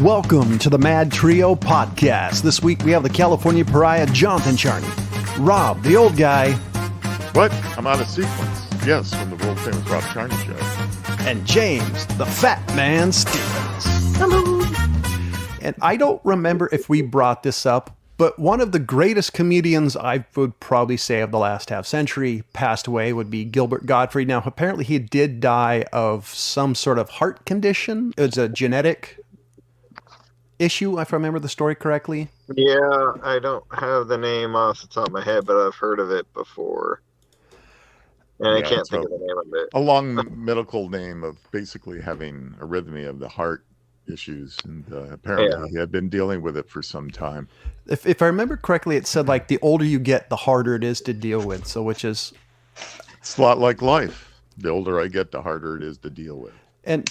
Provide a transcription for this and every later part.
Welcome to the MadTrio podcast. This week we have the California pariah, Jonathan Charney. Rob, the old guy. What? I'm out of sequence. Yes, from the world famous Rob Charney show. And James, the fat man Stevens. Hello. And I don't remember if we brought this up, but one of the greatest comedians I would probably say of the last half century passed away would be Gilbert Godfrey. Now, apparently he did die of some sort of heart condition. It was a genetic issue, if I remember the story correctly. Yeah, I don't have the name off the top of my head, but I've heard of it before. And I can't think of the name of it. A long medical name of basically having arrhythmia of the heart issues. And apparently he had been dealing with it for some time. If I remember correctly, it said like the older you get, the harder it is to deal with. So which is... It's a lot like life. The older I get, the harder it is to deal with. And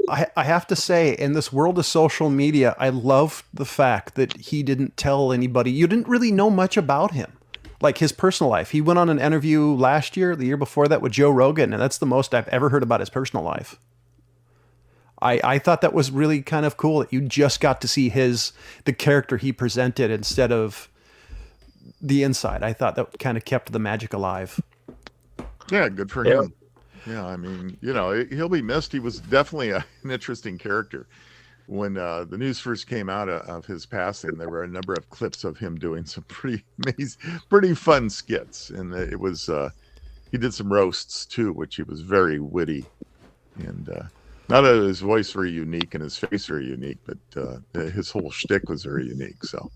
I have to say, in this world of social media, I love the fact that he didn't tell anybody. You didn't really know much about him, like his personal life. He went on an interview last year, the year before that, with Joe Rogan, and that's the most I've ever heard about his personal life. I thought that was really kind of cool that you just got to see the character he presented instead of the inside. I thought that kind of kept the magic alive. Yeah, good for him. Yeah, I mean, he'll be missed. He was definitely an interesting character. When the news first came out of his passing, there were a number of clips of him doing some pretty amazing, pretty fun skits. And it was, he did some roasts too, which he was very witty. And not only his voice very unique and his face very unique, but his whole shtick was very unique. So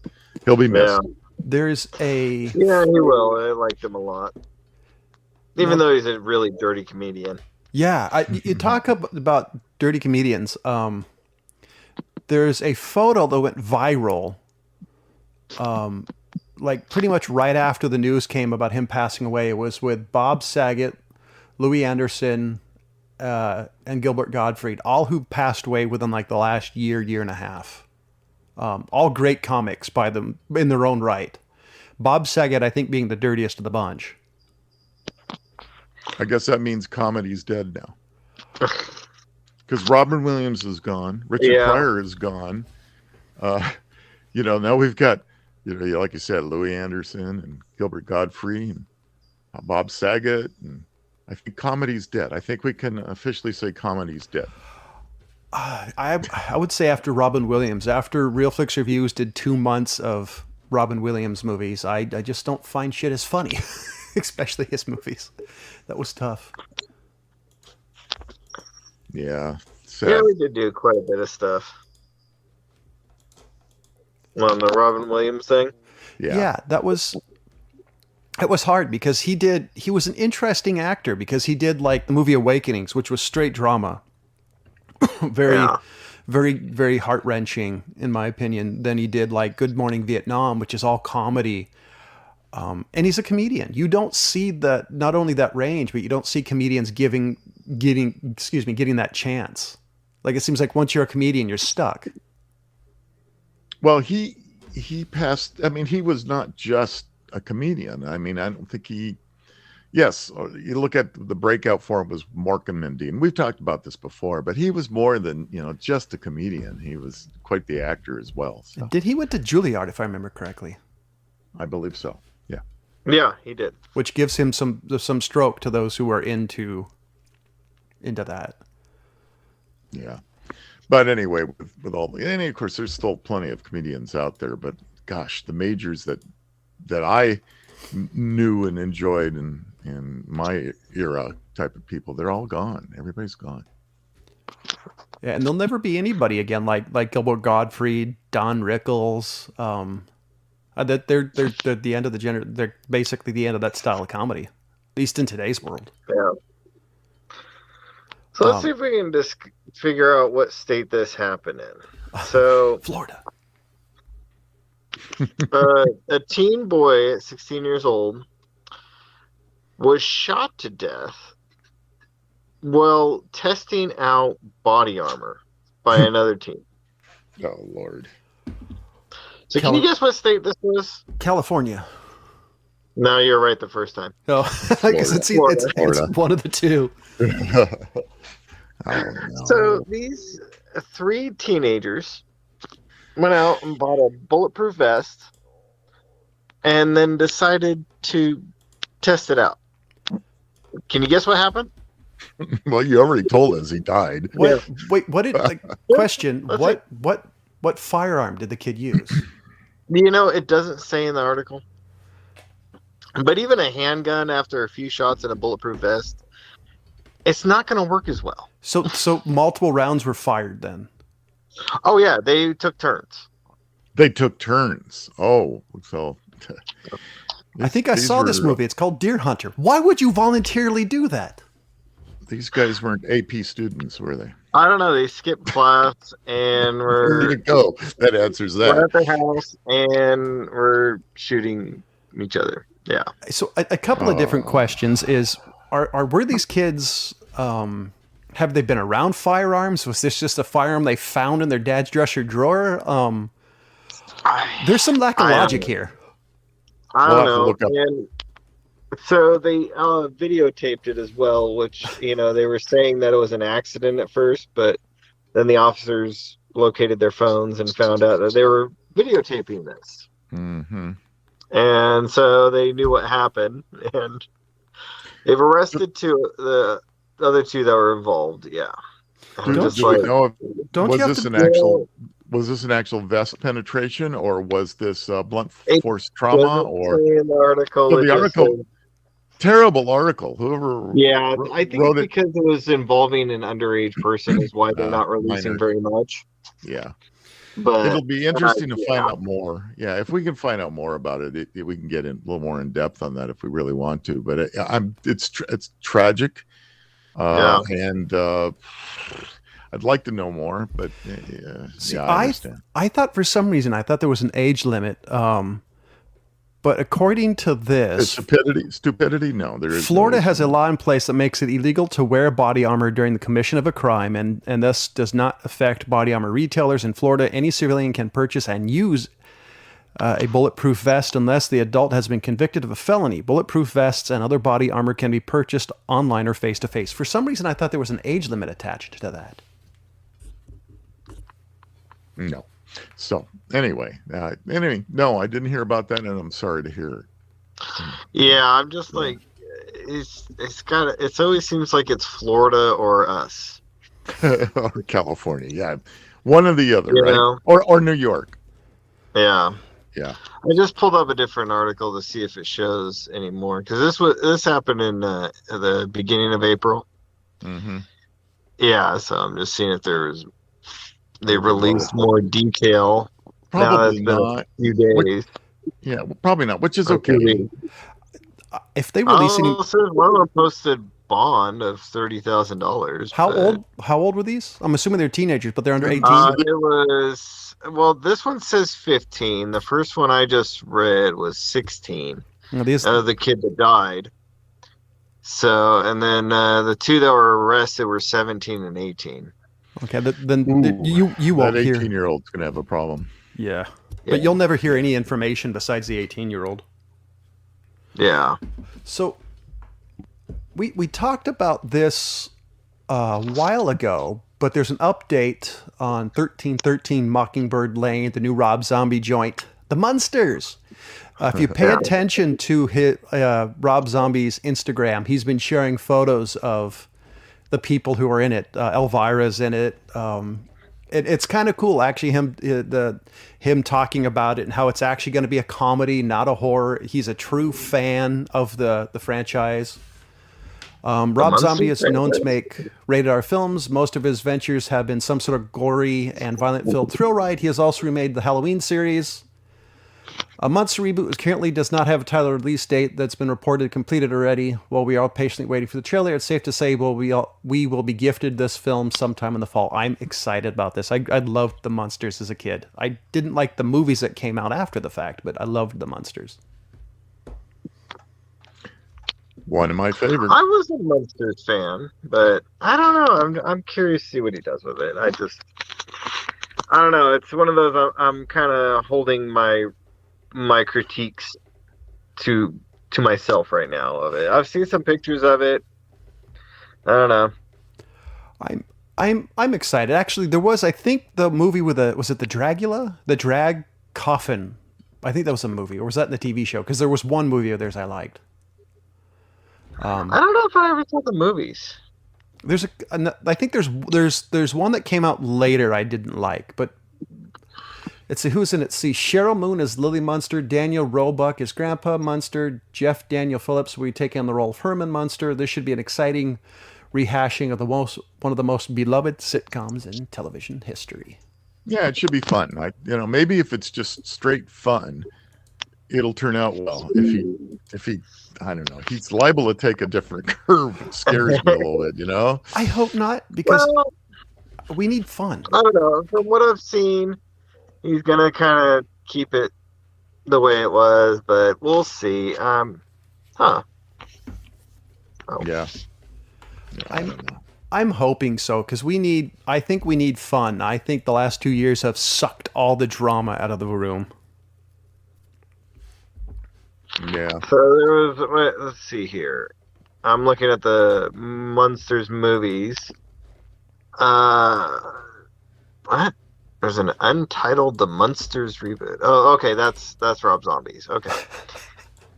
he'll be missed. Yeah, he will. I liked him a lot. Even though he's a really dirty comedian. Yeah, you talk about dirty comedians. There's a photo that went viral, like pretty much right after the news came about him passing away. It was with Bob Saget, Louis Anderson, and Gilbert Godfrey, all who passed away within like the last year and a half. All great comics by them in their own right. Bob Saget, I think, being the dirtiest of the bunch. I guess that means comedy's dead now. Because Robin Williams is gone. Richard Pryor is gone. Now we've got, like you said, Louis Anderson and Gilbert Godfrey and Bob Saget. And I think comedy's dead. I think we can officially say comedy's dead. I would say after Robin Williams, after Real Flicks Reviews did 2 months of Robin Williams movies, I just don't find shit as funny. Especially his movies. That was tough. Yeah. Sad. Yeah, we did do quite a bit of stuff. On the Robin Williams thing? Yeah, it was hard because he was an interesting actor because he did like the movie Awakenings, which was straight drama. Very, very heart-wrenching, in my opinion. Then he did like Good Morning Vietnam, which is all comedy. And he's a comedian. You don't see not only that range, but you don't see comedians getting that chance. Like it seems like once you're a comedian, you're stuck. Well, he passed. I mean, he was not just a comedian. I mean, I don't think yes, you look at the breakout for him was Mork and Mindy. And we've talked about this before, but he was more than, just a comedian. He was quite the actor as well. So. Did he went to Juilliard, if I remember correctly? I believe so. Yeah. Yeah, he did. Which gives him some stroke to those who are into that. Yeah. But anyway, with all and of course there's still plenty of comedians out there, but gosh, the majors that I knew and enjoyed in my era type of people, they're all gone. Everybody's gone. Yeah, and there'll never be anybody again like Gilbert Godfrey, Don Rickles, that they're the end of the they're basically the end of that style of comedy, at least in today's world. Yeah. So let's see if we can just figure out what state this happened in. So Florida. A teen boy at 16 years old was shot to death while testing out body armor by another teen. Oh Lord. So can you guess what state this was? California. No, you're right the first time. Oh, I guess it's one of the two. So these three teenagers went out and bought a bulletproof vest and then decided to test it out. Can you guess what happened? Well, you already told us he died. What? Wait, what did question? What firearm did the kid use? It doesn't say in the article. But even a handgun after a few shots in a bulletproof vest, it's not going to work as well. So multiple rounds were fired then. Oh yeah, they took turns. They took turns. Oh, so I think I saw this movie. It's called Deer Hunter. Why would you voluntarily do that? These guys weren't AP students, were they? I don't know. They skipped class and There you were go. That answers that. at their house and were shooting each other. Yeah. So a couple of different questions is: were these kids? Have they been around firearms? Was this just a firearm they found in their dad's dresser drawer? There's some lack of logic here. I We'll don't have to know. look up. And so they videotaped it as well, which, they were saying that it was an accident at first, but then the officers located their phones and found out that they were videotaping this. Mm-hmm. And so they knew what happened, and they've arrested the other two that were involved. Yeah. I'm Do just we like, know if Don't was you have this to? was this an actual vest penetration, or was this blunt It force trauma? doesn't Or say in the article. So it the just article, says- terrible article. Whoever yeah, I think wrote it's it, because it was involving an underage person is why they're not releasing minor. very much. yeah. But It'll be interesting to yeah. find out more. Yeah, if we can find out more about it, we can get in a little more in depth on that if we really want to. But it's tragic, and I'd like to know more. But See, yeah, I understand. I thought for some reason there was an age limit. But according to this, Stupidity. No, there is. Florida has a law in place that makes it illegal to wear body armor during the commission of a crime, and thus does not affect body armor retailers in Florida. Any civilian can purchase and use a bulletproof vest unless the adult has been convicted of a felony. Bulletproof vests and other body armor can be purchased online or face-to-face. For some reason, I thought there was an age limit attached to that. No. So anyway, no, I didn't hear about that, and I'm sorry to hear it. Yeah, I'm just like, it always seems like it's Florida or us. Or California, yeah, one or the other, You right? know? Or New York. Yeah. Yeah. I just pulled up a different article to see if it shows anymore, because this happened in the beginning of April. Mm-hmm. Yeah, so I'm just seeing if they released more detail. Probably Now not. A few days. Yeah, well, probably not, which is okay. If they release any, it says one of them posted bond of $30,000. how old were these? I'm assuming they're teenagers, but they're under 18. This one says 15. The first one I just read was 16. The kid that died. So, and then the two that were arrested were 17 and 18. Okay, then you won't that hear. 18-year-old's gonna have a problem. Yeah, but you'll never hear any information besides the 18-year-old. Yeah. So we talked about this a while ago, but there's an update on 1313 Mockingbird Lane, the new Rob Zombie joint, The Munsters. If you pay attention to Rob Zombie's Instagram, he's been sharing photos of the people who are in it. Elvira's in it. It's kind of cool, actually, him talking about it and how it's actually going to be a comedy, not a horror. He's a true fan of the franchise. Rob Zombie is known to make rated R films. Most of his ventures have been some sort of gory and violent-filled thrill ride. He has also remade the Halloween series. A Monster reboot currently does not have a title release date that's been reported completed already. While we are all patiently waiting for the trailer, it's safe to say we will be gifted this film sometime in the fall. I'm excited about this. I loved The Munsters as a kid. I didn't like the movies that came out after the fact, but I loved The Munsters. One of my favorites. I was a Munsters fan, but I don't know. I'm curious to see what he does with it. I don't know. It's one of those I'm kind of holding my critiques to myself right now of it. I've seen some pictures of it. I don't know. I'm excited. Actually, there was, I think, the movie with was it the Dragula? The Drag Coffin. I think that was a movie, or was that in the TV show? Because there was one movie of theirs I liked. I don't know if I ever saw the movies. I think there's one that came out later I didn't like, but let's see who's in it. See, Cheryl Moon as Lily Munster, Daniel Roebuck as Grandpa Munster, Jeff Daniel Phillips will take on the role of Herman Munster. This should be an exciting rehashing of one of the most beloved sitcoms in television history. Yeah, it should be fun. Maybe if it's just straight fun, it'll turn out well. If he, I don't know, he's liable to take a different curve. It scares me a little bit, I hope not, because we need fun. I don't know. From what I've seen, he's gonna kind of keep it the way it was, but we'll see. Oh. Yeah. I'm hoping so, because I think we need fun. I think the last 2 years have sucked all the drama out of the room. Yeah. So let's see here. I'm looking at the Munsters movies. What? There's an Untitled The Munsters reboot. Oh, okay, that's Rob Zombie's. Okay.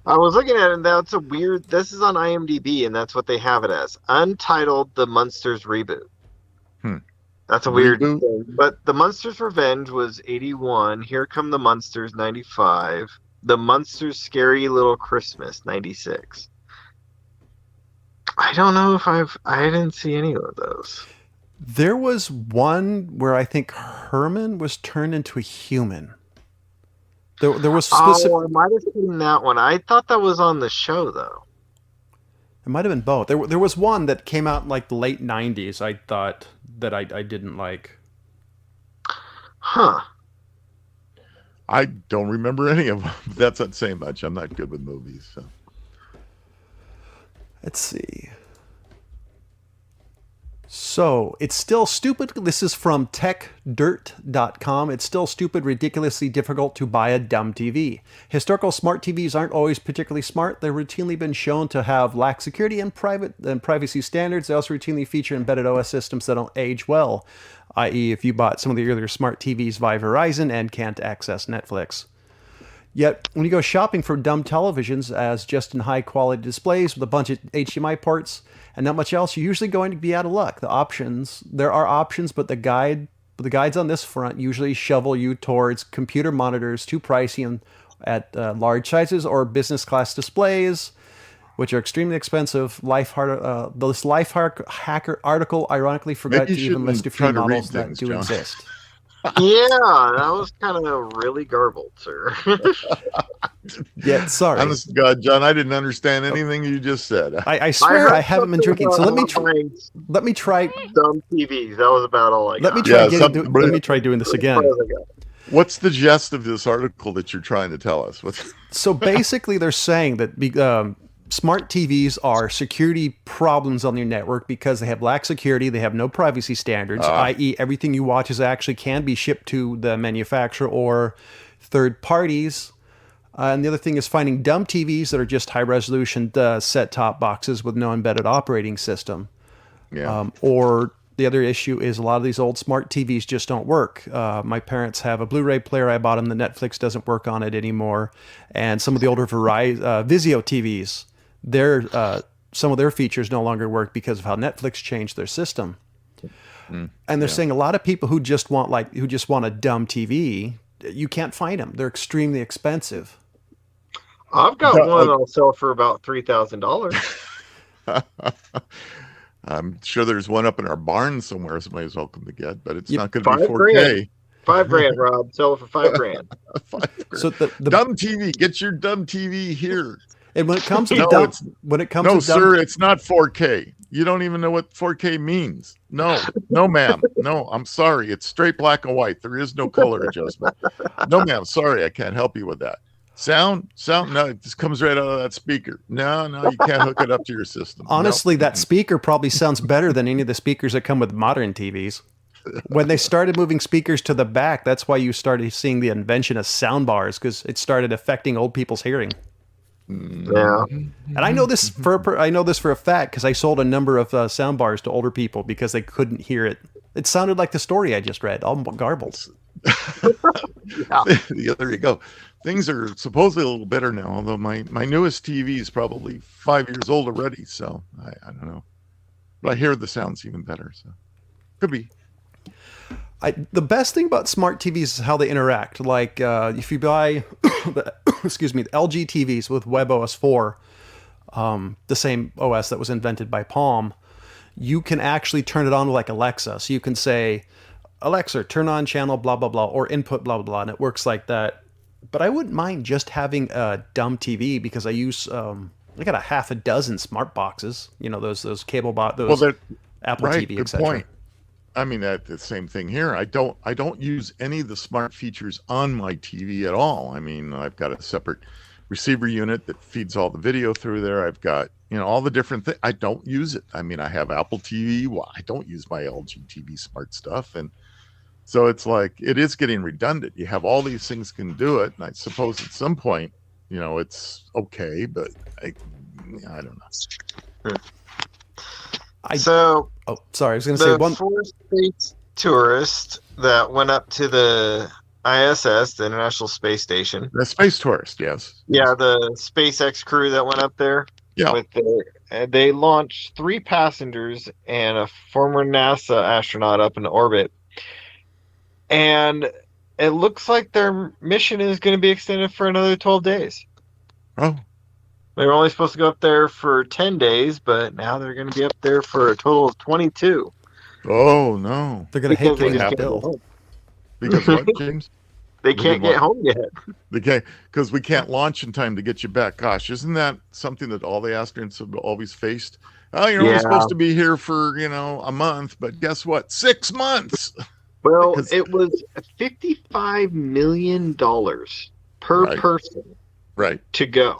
I was looking at it, and that's a weird... This is on IMDb, and that's what they have it as. Untitled The Munsters Reboot. That's a weird thing. But The Munsters Revenge was 81. Here Come the Munsters, 95. The Munsters Scary Little Christmas, 96. I don't know if I didn't see any of those. There was one where I think Herman was turned into a human. There was specific... Oh, I might have seen that one. I thought that was on the show, though. It might have been both. There was one that came out in like the late 90s, I thought, that I didn't like. Huh. I don't remember any of them. That's not saying much. I'm not good with movies. So. Let's see. So, it's still stupid. This is from techdirt.com. It's still stupid, ridiculously difficult to buy a dumb TV. Historical smart TVs aren't always particularly smart. They've routinely been shown to have lack security and privacy standards. They also routinely feature embedded OS systems that don't age well, i.e. if you bought some of the earlier smart TVs via Verizon and can't access Netflix. Yet, when you go shopping for dumb televisions as just in high-quality displays with a bunch of HDMI ports and not much else, you're usually going to be out of luck. There are options, but the guides on this front usually shovel you towards computer monitors too pricey and at large sizes or business-class displays, which are extremely expensive. This Lifehacker article ironically forgot to even list a few models that do exist. Yeah, that was kind of really garbled, sir. Yeah, sorry. Honest to God, John, I didn't understand anything you just said. I swear I haven't been drinking. So let me try. Dumb TVs. That was about all I got. Let me try doing this again. What's the gist of this article that you're trying to tell us? So basically, they're saying that smart TVs are security problems on your network because they have lack security, they have no privacy standards, i.e. everything you watch can be shipped to the manufacturer or third parties. And the other thing is finding dumb TVs that are just high-resolution set-top boxes with no embedded operating system. Yeah. Or the other issue is a lot of these old smart TVs just don't work. My parents have a Blu-ray player. I bought them. The Netflix doesn't work on it anymore. And some of the older Vizio TVs, some of their features no longer work because of how Netflix changed their system. And they're saying a lot of people who just want a dumb TV, you can't find them. They're extremely expensive. I've got one I'll sell for about $3,000. I'm sure there's one up in our barn somewhere somebody's welcome to get, but it's not going to be 4K. Grand. $5,000, Rob. Sell it for $5,000. $5,000. So the dumb TV, get your dumb TV here. And when it comes to sir, it's not 4K. You don't even know what 4K means. No, ma'am. No, I'm sorry. It's straight black and white. There is no color adjustment. No, ma'am. Sorry, I can't help you with that. Sound? No, it just comes right out of that speaker. No, you can't hook it up to your system. Honestly, that speaker probably sounds better than any of the speakers that come with modern TVs. When they started moving speakers to the back, that's why you started seeing the invention of sound bars, because it started affecting old people's hearing. Yeah, and I know this for a fact because I sold a number of sound bars to older people because they couldn't hear it It sounded like the story I just read, all garbled. Yeah. Yeah, there you go. Things are supposedly a little better now, although my newest TV is probably 5 years old already, so I don't know. But I hear the sound's even better, so could be. The best thing about smart TVs is how they interact. Like if you buy, the LG TVs with WebOS 4, the same OS that was invented by Palm, you can actually turn it on like Alexa. So you can say, Alexa, turn on channel blah, blah, blah, or input blah, blah, blah, and it works like that. But I wouldn't mind just having a dumb TV because I use, I got a half a dozen smart boxes, those cable those Apple right, TV, good etc. point. I mean, that's the same thing here. I don't use any of the smart features on my TV at all. I mean, I've got a separate receiver unit that feeds all the video through there. I've got, all the different things. I don't use it. I mean, I have Apple TV. Well, I don't use my LG TV smart stuff. And so it's like, it is getting redundant. You have all these things can do it. And I suppose at some point, it's okay, but I don't know. Sorry, I was going to say one. The four space tourists that went up to the ISS, the International Space Station. The space tourist, yes. Yeah, the SpaceX crew that went up there. Yeah. They launched 3 passengers and a former NASA astronaut up in orbit. And it looks like their mission is going to be extended for another 12 days. Oh. They were only supposed to go up there for 10 days, but now they're going to be up there for a total of 22. Oh, no. They're going to hate getting that bill. Because what, James? They can't get home yet. Because we can't launch in time to get you back. Gosh, isn't that something that all the astronauts have always faced? Oh, you're only supposed to be here for, a month, but guess what? 6 months. Well, it was $55 million per person to go.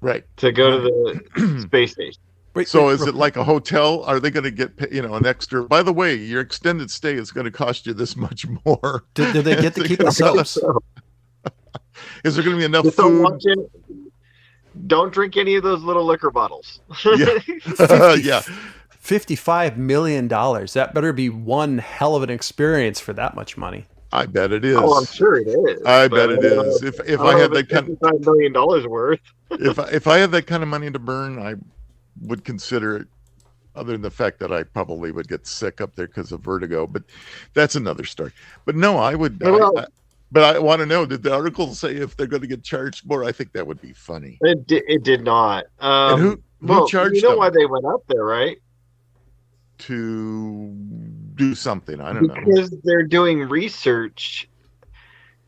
Right. To go to the space station. So is it like a hotel? Are they going to get, an extra? By the way, your extended stay is going to cost you this much more. Did they get to keep the soaps? Is there going to be enough food? Don't drink any of those little liquor bottles. Yeah. $55 million. That better be one hell of an experience for that much money. I bet it is. Oh, I'm sure it is. I bet it is. If I had that kind of $55 million worth. if I had that kind of money to burn, I would consider it. Other than the fact that I probably would get sick up there because of vertigo, but that's another story. But no, I would. But I want to know: did the article say if they're going to get charged more? I think that would be funny. It did not. And who charged them? Why they went up there, right? To do something. I don't know. Because they're doing research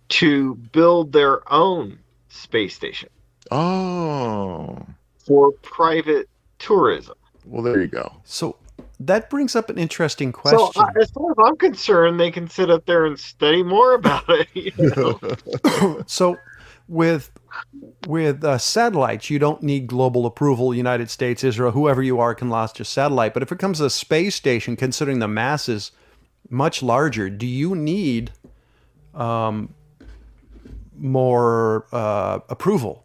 to build their own space station. Oh. For private tourism. Well, there you go. So that brings up an interesting question. So as far as I'm concerned, they can sit up there and study more about it. So with satellites, you don't need global approval. United States, Israel, whoever you are can launch a satellite. But if it comes to a space station, considering the mass is much larger, do you need more approval?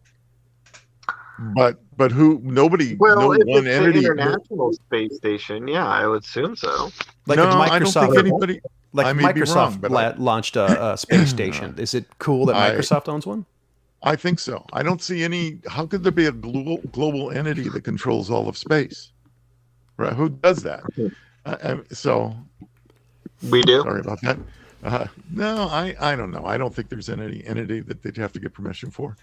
But who? Nobody. Well, no if one it's entity. An international space station, yeah, I would assume so. Like no, Microsoft, I don't think anybody. Like I may Microsoft be wrong, launched a space station. Is it cool that Microsoft owns one? I think so. I don't see any. How could there be a global entity that controls all of space? Right? Who does that? So we do. Sorry about that. No, I don't know. I don't think there's any entity that they'd have to get permission for.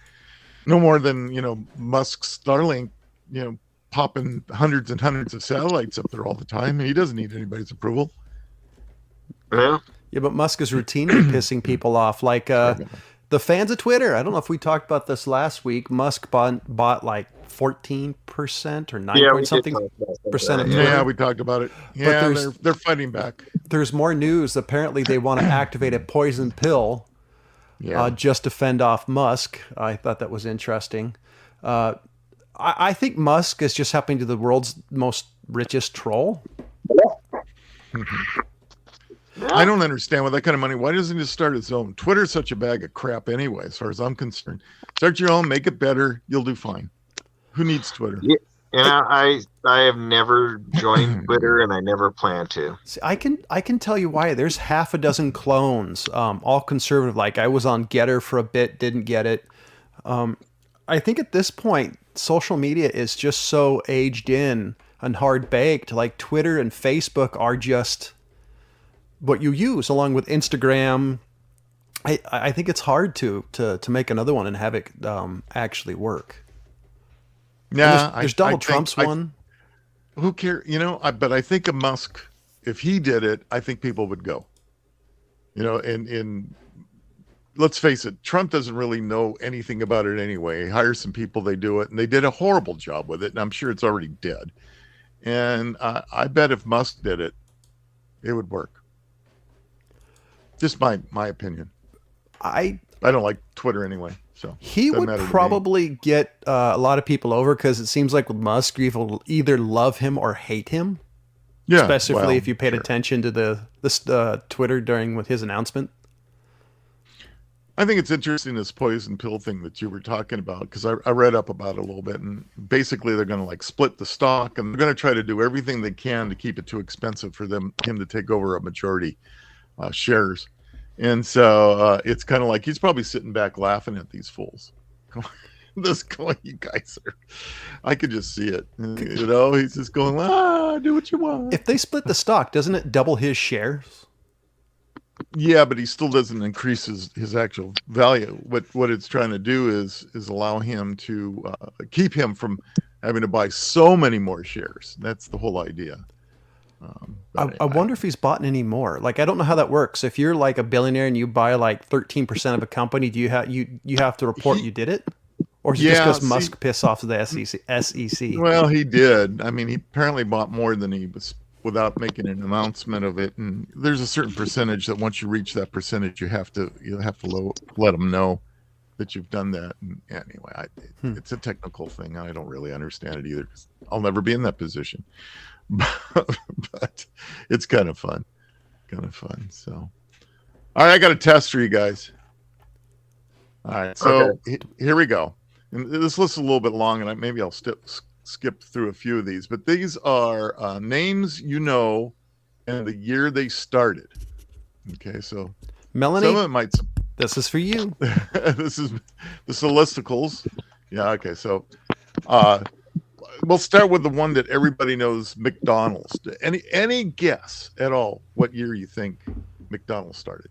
No more than Musk's Starlink. Popping hundreds and hundreds of satellites up there all the time. He doesn't need anybody's approval. Yeah. Yeah, but Musk is routinely pissing people off. Like the fans of Twitter. I don't know if we talked about this last week. Musk bought like 14% or 9 point something percent of Twitter. Yeah, we talked about it. Yeah, they're fighting back. There's more news. Apparently, they want to activate a poison pill just to fend off Musk. I thought that was interesting. I think Musk is just happening to be the world's most richest troll. I don't understand with that kind of money. Why doesn't he just start his own? Twitter's such a bag of crap anyway, as far as I'm concerned. Start your own, make it better. You'll do fine. Who needs Twitter? And I have never joined Twitter, and I never plan to. See, I can tell you why. There's half a dozen clones, all conservative. Like I was on Getter for a bit, didn't get it. I think at this point, social media is just so aged in and hard baked. Like Twitter and Facebook are just what you use, along with Instagram. I think it's hard to make another one and have it actually work. Yeah, there's Donald Trump's one. Who cares? But I think of Musk, if he did it, I think people would go. And let's face it, Trump doesn't really know anything about it anyway. He hires some people, they do it, and they did a horrible job with it, and I'm sure it's already dead. And I bet if Musk did it, it would work. Just my opinion. I don't like Twitter anyway. So he would probably get a lot of people over because it seems like with Musk, people either love him or hate him. Yeah, especially if you paid attention to the Twitter with his announcement. I think it's interesting, this poison pill thing that you were talking about, because I read up about it a little bit, and basically they're going to like split the stock, and they're going to try to do everything they can to keep it too expensive for him to take over a majority shares. And so it's kind of like he's probably sitting back laughing at these fools. You guys are, I could just see it. He's just going, do what you want. If they split the stock, doesn't it double his shares? Yeah, but he still doesn't increase his actual value. What it's trying to do is allow him to keep him from having to buy so many more shares. That's the whole idea. I wonder if he's bought any more. Like, I don't know how that works. If you're like a billionaire and you buy like 13% of a company, do you have to report you did it? Or is it just because Musk pissed off the SEC? Well, he did. I mean, he apparently bought more than he was without making an announcement of it. And there's a certain percentage that once you reach that percentage, you have to let them know that you've done that. And anyway, it's a technical thing. I don't really understand it either, 'cause I'll never be in that position. But it's kind of fun. So, all right, I got a test for you guys. All right, so here we go. And this list is a little bit long, and maybe I'll skip through a few of these. But these are names and the year they started. Okay, so Melanie, some of it might. This is for you. This is the Solisticals. Yeah. Okay. So, we'll start with the one that everybody knows, McDonald's. Any guess at all what year you think McDonald's started?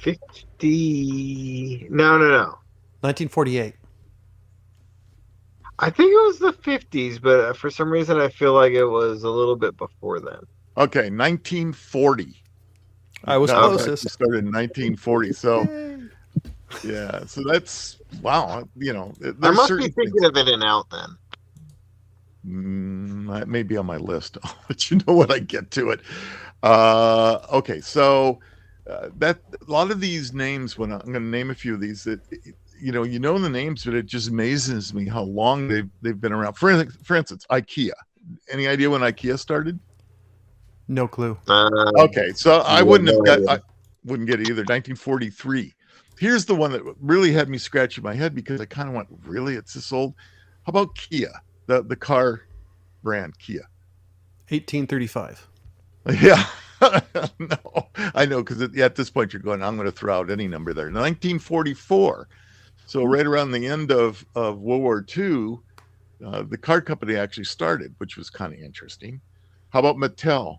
50. No. 1948. I think it was the 50s, but for some reason I feel like it was a little bit before then. Okay, 1940. I was closest. It started in 1940. So, yeah. So that's wow. I must be thinking of In-N-Out then. That may be on my list. I'll let you know when I get to it. Okay, so that a lot of these names, when I'm going to name a few of these, that the names, but it just amazes me how long they've been around. For instance, Ikea. Any idea when Ikea started? No clue. Okay, so I wouldn't get it either. 1943. Here's the one that really had me scratching my head because I kind of went, really? It's this old? How about Kia, the car brand Kia? 1835. Yeah. No, I know, because at this point you're going, I'm going to throw out any number there. 1944. So right around the end of World War II, the car company actually started, which was kind of interesting. How about Mattel?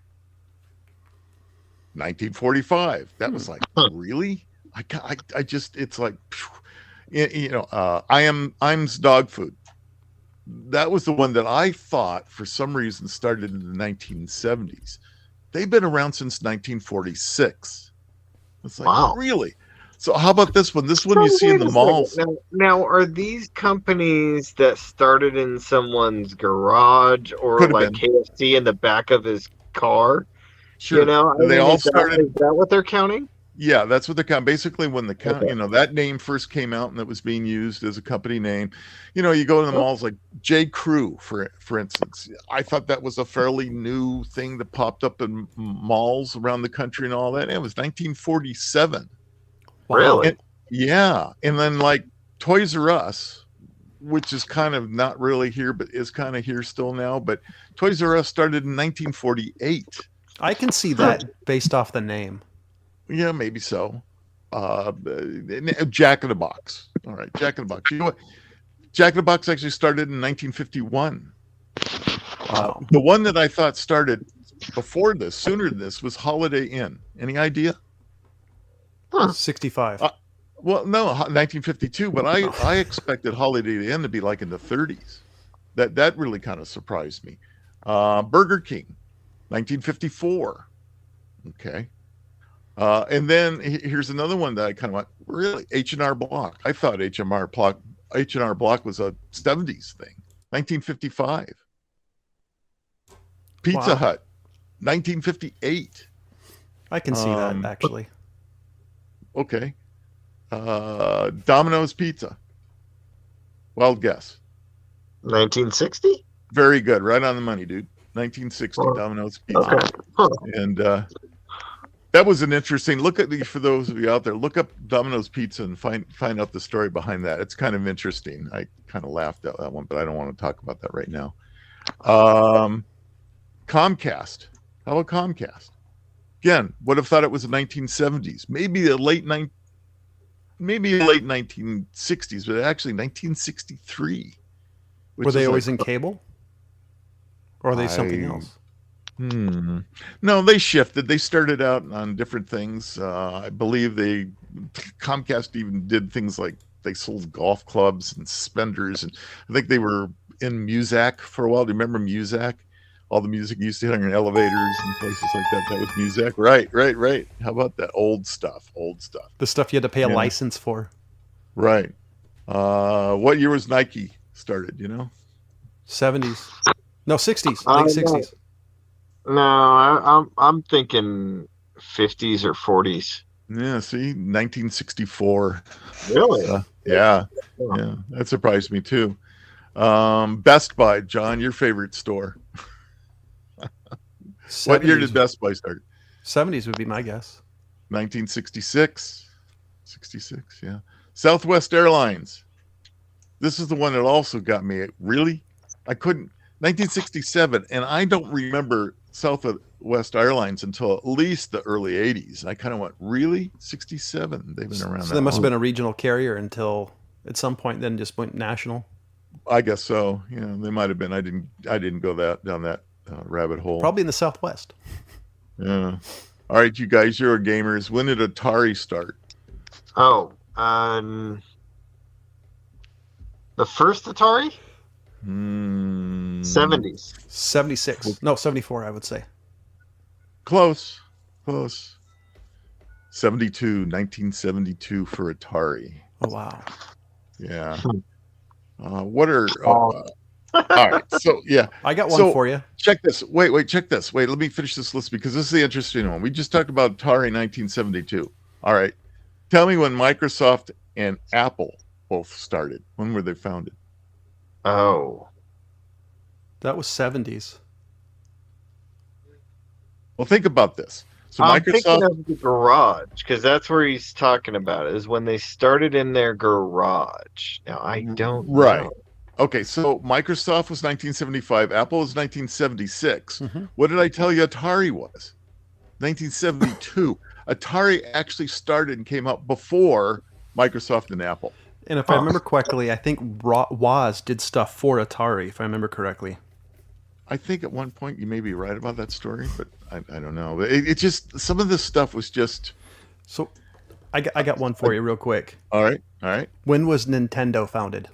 1945. That was like, really? I just, it's like, Iams dog food. That was the one that I thought for some reason started in the 1970s. They've been around since 1946. It's like, wow, really? So how about this one? This one you see in the malls. Now, are these companies that started in someone's garage or like KFC in the back of his car? Sure. They all started. Is that what they're counting? Yeah, that's what they're counting. Basically, when that name first came out and it was being used as a company name, you go to the malls like J. Crew, for instance. I thought that was a fairly new thing that popped up in malls around the country and all that. It was 1947. Really? Yeah. And then like Toys R Us which is kind of not really here, but is kind of here still now. But Toys R Us started in 1948. I can see that based off the name. Yeah, maybe so. Jack in the Box. All right, Jack in the Box. You know what? Jack in the Box actually started in 1951. Wow. The one that I thought started before this, sooner than this, was Holiday Inn. Any idea? 65. Well, no, 1952. But I expected Holiday Inn to be like in the 30s. That really kind of surprised me. Burger King, 1954. Okay. And then here's another one that I kind of went, really? H&R Block. I thought H&R Block was a 70s thing. 1955. Pizza Hut, 1958. I can see that, actually. Okay. Domino's Pizza. Wild guess. 1960? Very good. Right on the money, dude. 1960, Domino's Pizza. Okay. Huh. And that was an interesting look at for those of you out there. Look up Domino's Pizza and find out the story behind that. It's kind of interesting. I kind of laughed at that one, but I don't want to talk about that right now. Comcast. How about Comcast? Again, would have thought it was the 1970s, maybe the late 1960s, but actually 1963. Were they always in cable? Or are they something else? No, they shifted. They started out on different things. I believe Comcast even did things like they sold golf clubs and suspenders, and I think they were in Muzak for a while. Do you remember Muzak? All the music you used to hear in elevators and places like that. That was Muzak. Right. How about that? Old stuff. The stuff you had to pay a license for. Right. What year was Nike started, you know? 70s. No, 60s. Late 60s. No, I'm thinking 50s or 40s. Yeah, see? 1964. Really? Yeah. That surprised me too. Best Buy, John, your favorite store. 70s. What year did Best Buy start? 70s would be my guess. 1966. 66, yeah. Southwest Airlines. This is the one that also got me. Really? I couldn't. 1967, and I don't remember Southwest Airlines until at least the early 80s. And I kind of went, really? 67? They've been around. So they must have been a regional carrier until at some point then just went national. I guess so. Yeah, they might have been. I didn't go down that rabbit hole. Probably in the Southwest. Yeah. All right, you guys, you're gamers. When did Atari start? Oh, the first Atari? 70s. 76. No, 74, I would say. Close. 1972 for Atari. Oh, wow. Yeah. What are... all right, so, yeah. I got one for you. Check this. Wait, check this. Wait, let me finish this list because this is the interesting one. We just talked about Atari 1972. All right. Tell me when Microsoft and Apple both started. When were they founded? Oh. That was 70s. Well, think about this. So I'm Microsoft... thinking of the garage, because that's where he's talking about it, is when they started in their garage. Now, I don't know. Okay, so Microsoft was 1975. Apple was 1976. What did I tell you Atari was? 1972. Atari actually started and came out before Microsoft and Apple. And if I remember correctly, I think Woz did stuff for Atari, if I remember correctly. I think at one point you may be right about that story, but I don't know. It just, some of this stuff was just... So I got one for you real quick. All right. When was Nintendo founded?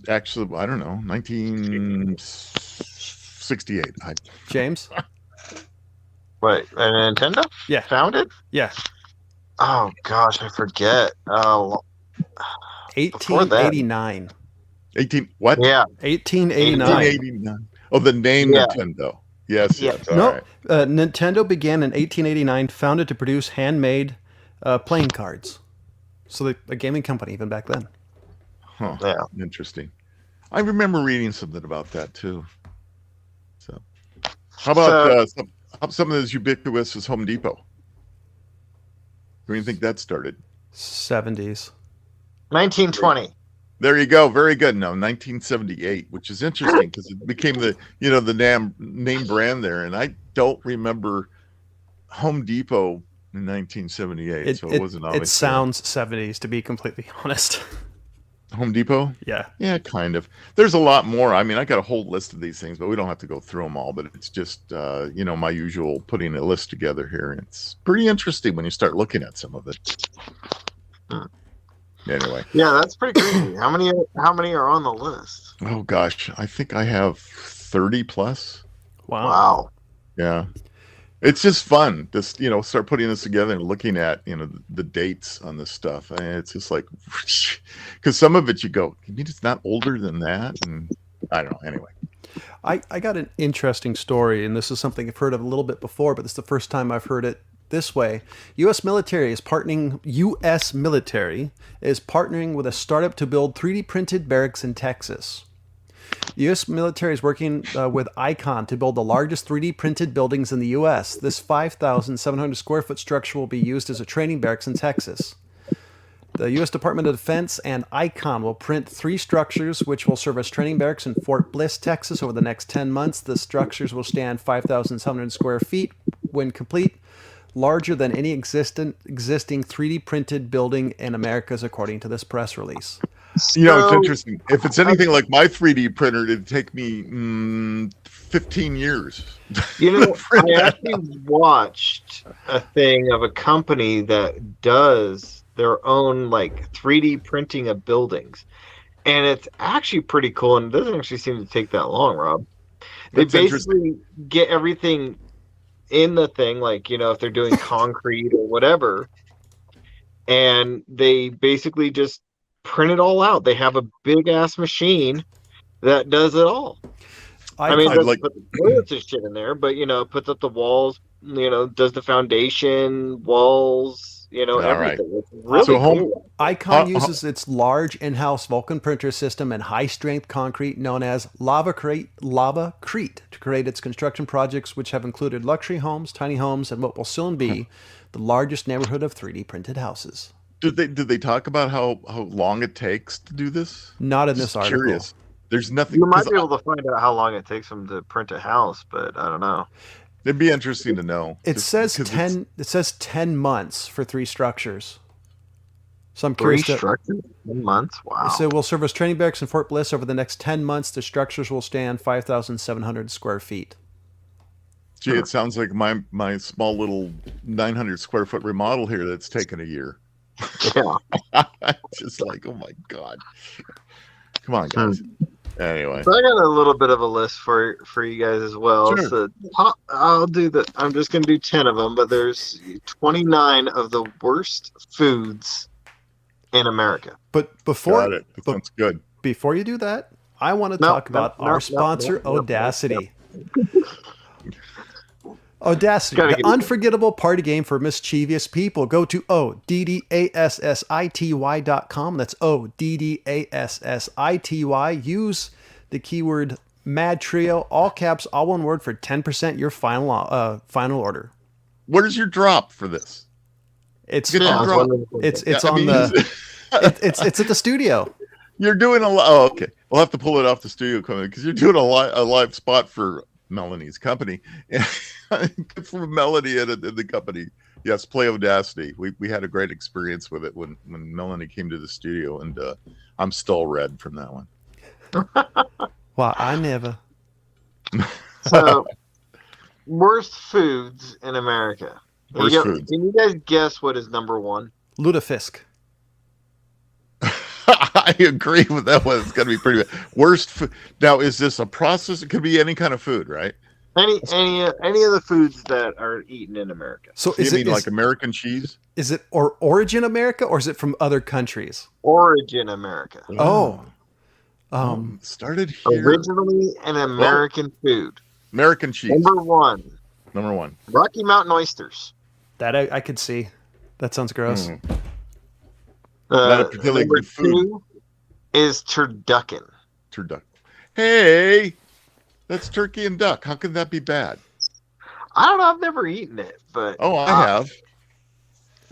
Actually, I don't know, 1968. Wait, James? Nintendo? Yeah. Founded? Yeah. Oh, gosh, I forget. 1889. 18 what? Yeah. 1889. 1889. Oh, the name Nintendo. Yes. All right. Nintendo began in 1889, founded to produce handmade playing cards. So a gaming company even back then. Huh. Yeah. Interesting. I remember reading something about that too. So, how about something as ubiquitous as Home Depot? Where do you think that started? 70s. 1920. There you go. Very good. No, 1978, which is interesting because it became the name brand there, and I don't remember Home Depot in 1978, so it wasn't obvious. It sounds 70s, to be completely honest. Home Depot? Yeah, kind of. There's a lot more. I mean, I got a whole list of these things, but we don't have to go through them all. But it's just, my usual putting a list together here. And it's pretty interesting when you start looking at some of it. Anyway. Yeah, that's pretty crazy. How many are on the list? Oh gosh, I think I have 30 plus. Wow. Yeah. It's just fun to start putting this together and looking at the dates on this stuff. And it's just like, because some of it you go, you mean it's not older than that? And I don't know. Anyway, I got an interesting story, and this is something I've heard of a little bit before, but this is the first time I've heard it this way. U.S. military is partnering with a startup to build 3D printed barracks in Texas. The U.S. military is working with Icon to build the largest 3D printed buildings in the U.S. This 5,700 square foot structure will be used as a training barracks in Texas. The U.S. Department of Defense and Icon will print 3 structures which will serve as training barracks in Fort Bliss, Texas over the next 10 months. The structures will stand 5,700 square feet when complete, larger than any existing 3D printed building in Americas, according to this press release. It's interesting. If it's anything like my 3D printer, it'd take me 15 years. I actually watched a thing of a company that does their own 3D printing of buildings, and it's actually pretty cool. And it doesn't actually seem to take that long, Rob. They basically get everything in the thing, if they're doing concrete or whatever, and they basically just print it all out. They have a big ass machine that does it all. I mean, it doesn't put the toilets and shit in there, but puts up the walls, does the foundation, walls, everything. Right. It's really cool. Icon uses its large in-house Vulcan printer system and high-strength concrete known as Lavacrete to create its construction projects, which have included luxury homes, tiny homes, and what will soon be the largest neighborhood of 3D printed houses. Did they talk about how long it takes to do this? Not in this article. Curious. There's nothing. You might be able to find out how long it takes them to print a house, but I don't know. It'd be interesting to know. It says 10 months for 3 structures. So I'm 3 curious. 10 months? Wow. So we'll serve as training barracks in Fort Bliss over the next 10 months. The structures will stand 5,700 square feet. Gee, it sounds like my small little 900 square foot remodel here that's taken a year. Yeah. Just like, oh my God. Come on, guys. Anyway. So I got a little bit of a list for you guys as well. Sure. So I'm just going to do 10 of them, but there's 29 of the worst foods in America. But before Got it. That sounds good. Before you do that, I want to talk about our sponsor, Audacity. Audacity, the unforgettable party game for mischievous people. Go to ODDASSITY.com. That's ODDASSITY. Use the keyword MadTrio, all caps, all one word, for 10% your final order. Where's your drop for this? It's at the studio. You're doing a lot. Oh, okay. We'll have to pull it off the studio equipment because you're doing a live spot for Melanie's company. For Melanie and the company. Yes, play Audacity. We had a great experience with it when Melanie came to the studio, and I'm still red from that one. Well, I never. So, worst foods in America. Worst foods. Can you guys guess what is number 1? Lutefisk. I agree with that one. It's going to be pretty bad. Worst food. Now, is this a process? It could be any kind of food, right? Any of the foods that are eaten in America. So you mean like American cheese? Is it origin America, or is it from other countries? Origin America. Oh. Started here. Originally an American food. American cheese. Number 1. Rocky Mountain oysters. That I could see. That sounds gross. Not a particularly good food. 2 is turducken. Hey, that's turkey and duck. How can that be bad? I don't know. I've never eaten it, but I have.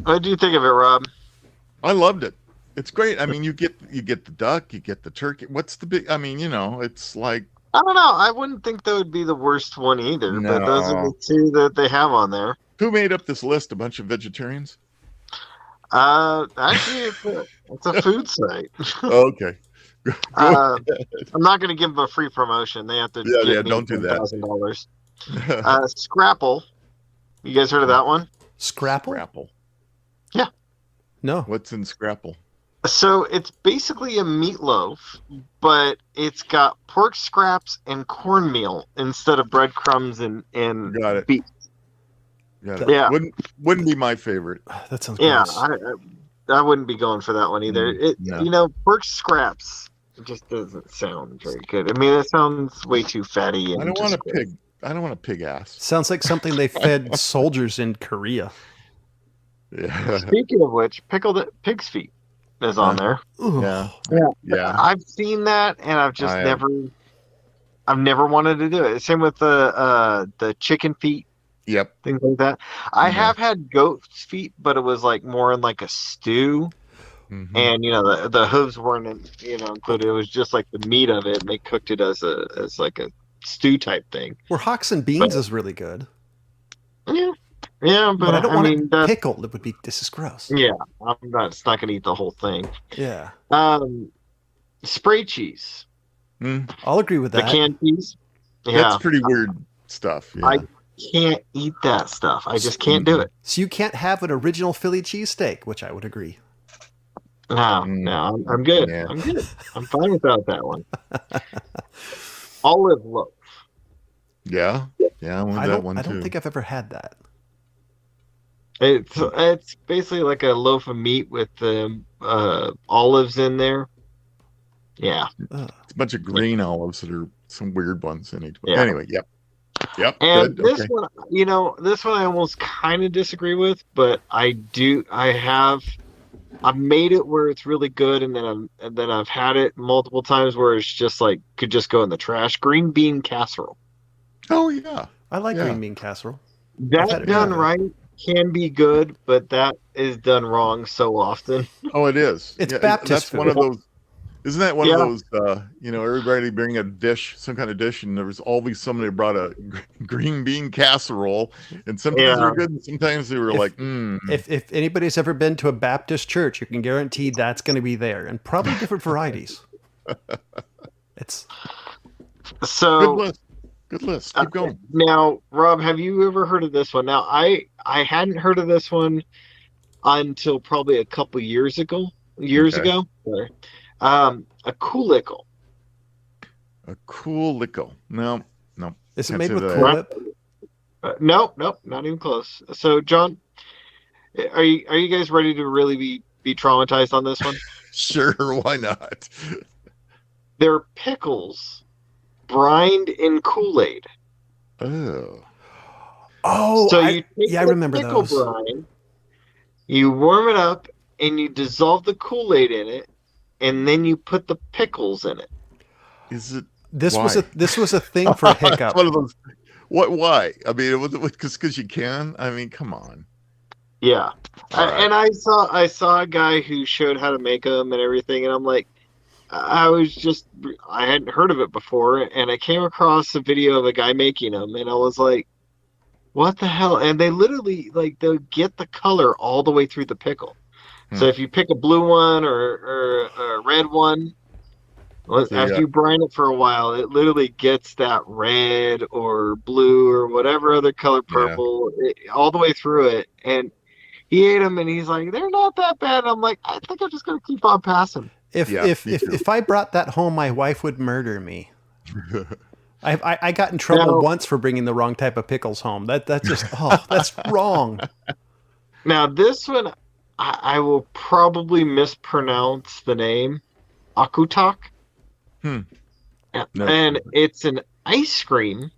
What do you think of it, Rob? I loved it. It's great. I mean, you get the duck, you get the turkey. What's the big? I mean, it's like I don't know. I wouldn't think that would be the worst one either, but those are the no. two that they have on there. Who made up this list? A bunch of vegetarians? Actually, it's a food site. Okay. Go I'm not going to give them a free promotion. They have to give me don't do that. $1,000. Scrapple. You guys heard of that one? Scrapple? Scrapple. Yeah. No. What's in Scrapple? So it's basically a meatloaf, but it's got pork scraps and cornmeal instead of breadcrumbs and Got it. beef. Got it. Yeah. Wouldn't be my favorite. That sounds Yeah, gross. I wouldn't be going for that one either. No. Pork scraps just doesn't sound very good. I mean, it sounds way too fatty. And I don't want a pig. I don't want a pig ass. Sounds like something they fed soldiers in Korea. Yeah. Speaking of which, pickled pig's feet is on there. Ooh. Yeah. I've seen that, and I've just never wanted to do it. Same with the chicken feet, Yep. things like that. I have had goat's feet, but it was like more in like a stew. Mhm. And the hooves weren't included. It was just like the meat of it, and they cooked it as like a stew type thing. Where Hawks and Beans is really good. Yeah, But I don't want it that's pickled. It would be. This is gross. yeah. I'm not. It's not gonna eat the whole thing. Yeah. Spray cheese, I'll agree with the that. canned cheese. Yeah, That's pretty weird stuff. Yeah. I can't eat that stuff. I just can't do it. So you can't have an original Philly cheesesteak, which I would agree. No, I'm good. Yeah. I'm good. I'm fine without that one. Olive loaf. Yeah. I want that one I too. don't think I've ever had that. It's basically like a loaf of meat with olives in there. Yeah. It's a bunch of green olives that are some weird ones in each one. Yeah. Anyway, yep. And good. this Okay. one, this one I almost kind of disagree with, but I've made it where it's really good, and then I've had it multiple times where it's just like could just go in the trash. Green bean casserole. Oh yeah. I like Yeah. green bean casserole. had That it, done yeah. right can be good, but that is done wrong so often. Oh, it is. It's Yeah, Baptist That's food. one of those. Isn't that one Yeah. of those? Everybody bring a dish, some kind of dish, and there was always somebody brought a green bean casserole, and sometimes they were good, and sometimes they were like, If anybody's ever been to a Baptist church, you can guarantee that's going to be there, and probably different varieties. It's So Good list. Keep going. now, Rob, have you ever heard of this one? Now, I hadn't heard of this one until probably a couple years ago. Sorry. A Kool-Aid. A Kool-Aid. No. is it Can't made say with that. Kool-Aid? Nope, not even close. So, John, are you guys ready to really be traumatized on this one? Sure, why not? They're pickles, brined in Kool-Aid. Oh. Oh, So I the remember pickle those. brine, you warm it up, and you dissolve the Kool-Aid in it, and then you put the pickles in it. Is it? This Why? was a thing for Hiccup. One of those. What? Why? I mean, it was because you can. I mean, come on. Yeah, Right. and I saw a guy who showed how to make them and everything, and I'm like, I hadn't heard of it before, and I came across a video of a guy making them, and I was like, what the hell? And they literally they'll get the color all the way through the pickle. So if you pick a blue one or a red one, after you brine it for a while, it literally gets that red or blue or whatever other color, purple, all the way through it. And he ate them, and he's like, they're not that bad. I'm like, I think I'm just gonna keep on passing. If I brought that home, my wife would murder me. I got in trouble once for bringing the wrong type of pickles home. That's just that's wrong. Now this one, I will probably mispronounce the name, Akutak. No. And it's an ice cream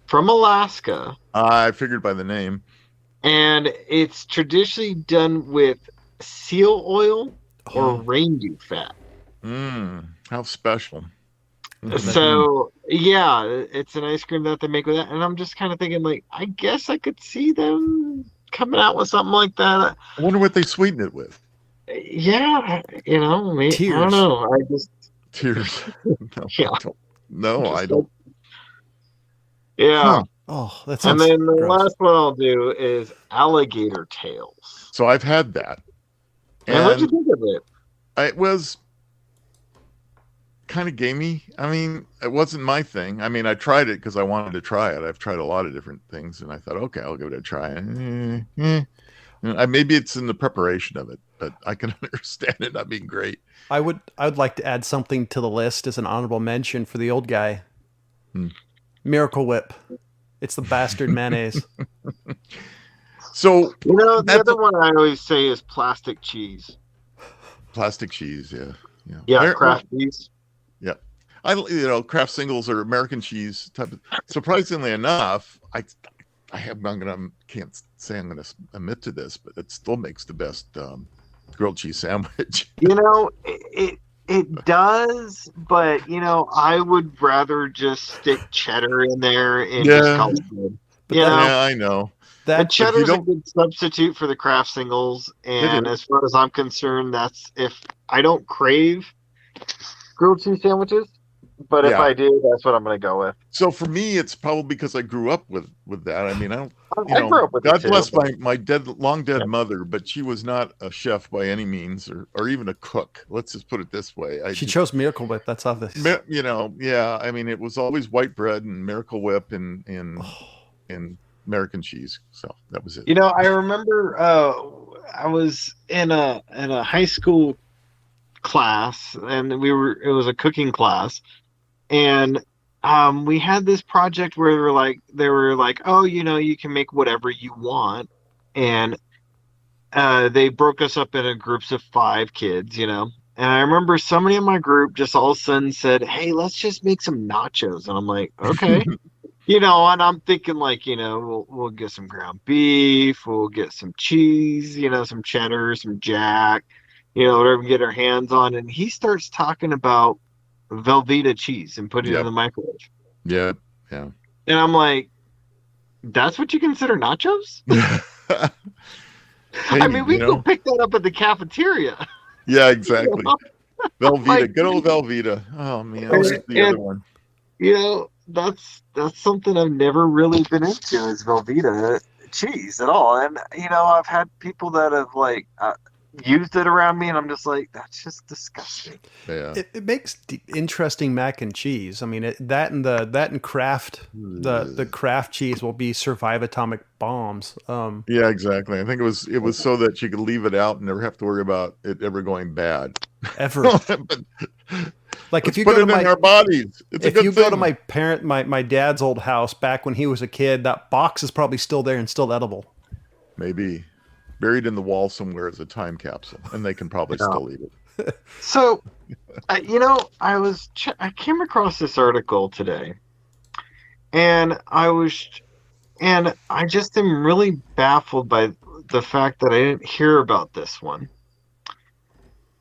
from Alaska. I figured by the name. And it's traditionally done with seal oil or reindeer fat. How special. So, yeah, it's an ice cream that they make with that. And I'm just kind of thinking, like, I guess I could see them coming out with something like that. I wonder what they sweeten it with. Yeah, you know, I don't Tears. know. I just Tears. No, yeah, I don't. No, I just don't. yeah. Huh. Oh, that And sounds then the gross. last one I'll do is alligator tails. So I've had that, And what'd you and think of it? it was kind of gamey. I mean, it wasn't my thing. I mean, I tried it because I wanted to try it. I've tried a lot of different things, and I thought, okay, I'll give it a try. Maybe it's in the preparation of it, but I can understand it not being great. I would like to add something to the list as an honorable mention for the old guy. Miracle Whip. It's the bastard mayonnaise. So You know, the other one I always say is plastic cheese. plastic cheese, yeah. Yeah, Kraft cheese. Yeah. Kraft singles or American cheese type of. Surprisingly enough, can't say I'm gonna admit to this, but it still makes the best grilled cheese sandwich. You know, it does, but you know, I would rather just stick cheddar in there and just call it good. Yeah, I know. And cheddar's a good substitute for the Kraft singles, and as far as I'm concerned, that's if I don't crave grilled cheese sandwiches, but if I do, that's what I'm going to go with. So for me, it's probably because I grew up with that. I mean, I grew up with God it too, bless my long dead mother, but she was not a chef by any means, or even a cook. Let's just put it this way. She chose Miracle Whip. That's obvious. Yeah. I mean, it was always white bread and Miracle Whip and American cheese. So that was it. You know, I remember I was in a high school class, and it was a cooking class, and we had this project where they were like, oh, you know, you can make whatever you want, and they broke us up into groups of 5 kids, you know. And I remember somebody in my group just all of a sudden said, hey, let's just make some nachos. And I'm like, okay. You know, and I'm thinking like, you know, we'll get some ground beef, we'll get some cheese, you know, some cheddar, some jack, you know, whatever we get our hands on. And he starts talking about Velveeta cheese and putting it in the microwave. Yeah. And I'm like, that's what you consider nachos? I mean, we can pick that up at the cafeteria. Yeah, exactly. Velveeta, good old Velveeta. Oh man, that was the other one. You know, that's something I've never really been into is Velveeta cheese at all. And you know, I've had people that have like used it around me, and I'm just like, that's just disgusting. Yeah, it makes interesting mac and cheese. I mean, that and Kraft, the Kraft cheese will be survive atomic bombs. Yeah, exactly. I think it was so that you could leave it out and never have to worry about it ever going bad. Ever. Like if you put go it to in our bodies, if you go to my dad's old house back when he was a kid, that box is probably still there and still edible. Maybe buried in the wall somewhere as a time capsule, and they can probably still eat it. So, you know, I came across this article today, and I just am really baffled by the fact that I didn't hear about this one.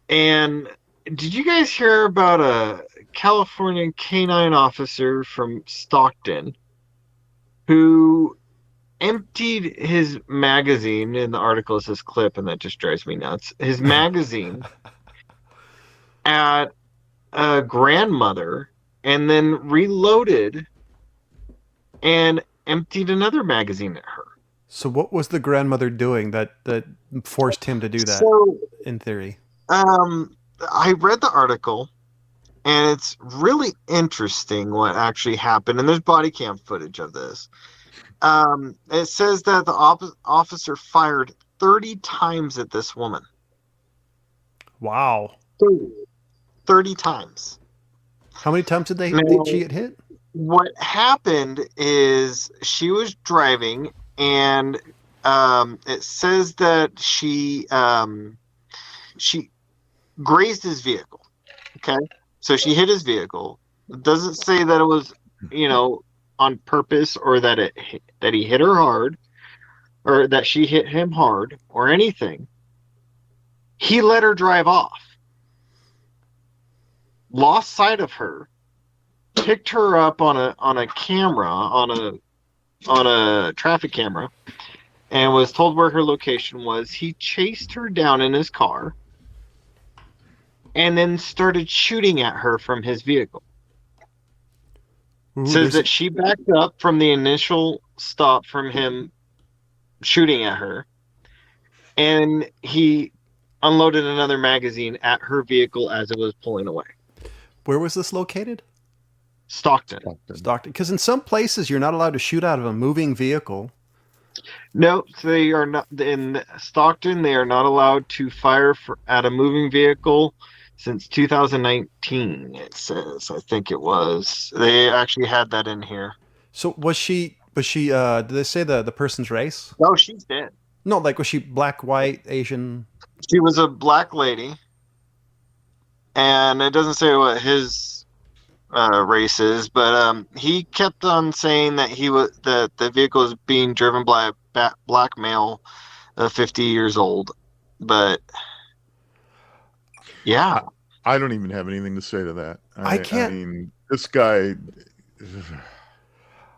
And did you guys hear about a California canine officer from Stockton who emptied his magazine? In the article is this clip, and that just drives me nuts. His magazine at a grandmother, and then reloaded and emptied another magazine at her. So what was the grandmother doing that forced him to do that, in theory? I read the article, and it's really interesting what actually happened, and there's body cam footage of this. It says that the officer fired 30 times at this woman. Wow. 30 times. How many times did she get hit? What happened is she was driving, and it says that she grazed his vehicle. Okay, so she hit his vehicle. It doesn't say that it was, you know, on purpose, or that he hit her hard, or that she hit him hard, or anything. He let her drive off, lost sight of her, picked her up on a camera, on a traffic camera, and was told where her location was. He chased her down in his car, and then started shooting at her from his vehicle. Ooh, Says that she backed up from the initial stop from him shooting at her, and he unloaded another magazine at her vehicle as it was pulling away. Where was this located? Stockton. Because in some places you're not allowed to shoot out of a moving vehicle. No, they are not in Stockton. They are not allowed to fire at a moving vehicle since 2019. It says, I think it was. They actually had that in here. So was she? Did they say the person's race? No, she's dead. No, like was she black, white, Asian? She was a black lady, and it doesn't say what his race is, but he kept on saying that that the vehicle is being driven by a black male, 50 years old. But yeah, I don't even have anything to say to that. I can't. I mean, this guy.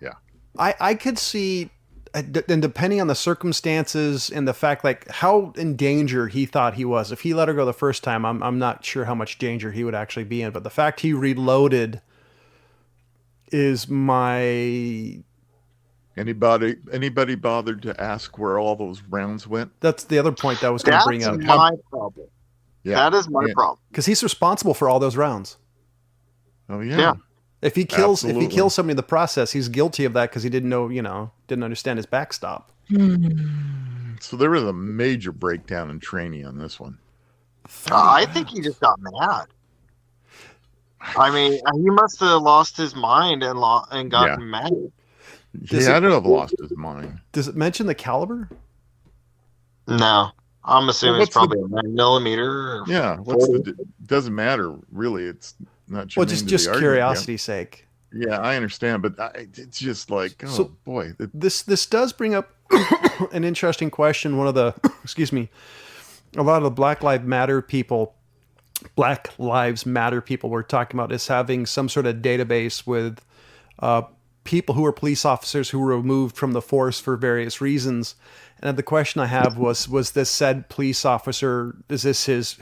Yeah, I could see, and depending on the circumstances and the fact, like how in danger he thought he was. If he let her go the first time, I'm not sure how much danger he would actually be in. But the fact he reloaded is my. Anybody bothered to ask where all those rounds went? That's the other point that I was going to bring up. That's my problem. Yeah, that is my problem. Because he's responsible for all those rounds. Oh yeah. Yeah. If he kills somebody in the process, he's guilty of that because he didn't understand his backstop. So there was a major breakdown in training on this one. I think he just got mad. I mean, he must have lost his mind and gotten mad. He had to have lost his mind. Does it mention the caliber? No, I'm assuming it's probably a 9mm. Yeah, doesn't matter really. It's not. Well, just curiosity's sake. Yeah, I understand, but it's just like, boy. This does bring up an interesting question. One of the, a lot of the Black Lives Matter people were talking about is having some sort of database with people who are police officers who were removed from the force for various reasons. And the question I have was this said police officer, is this his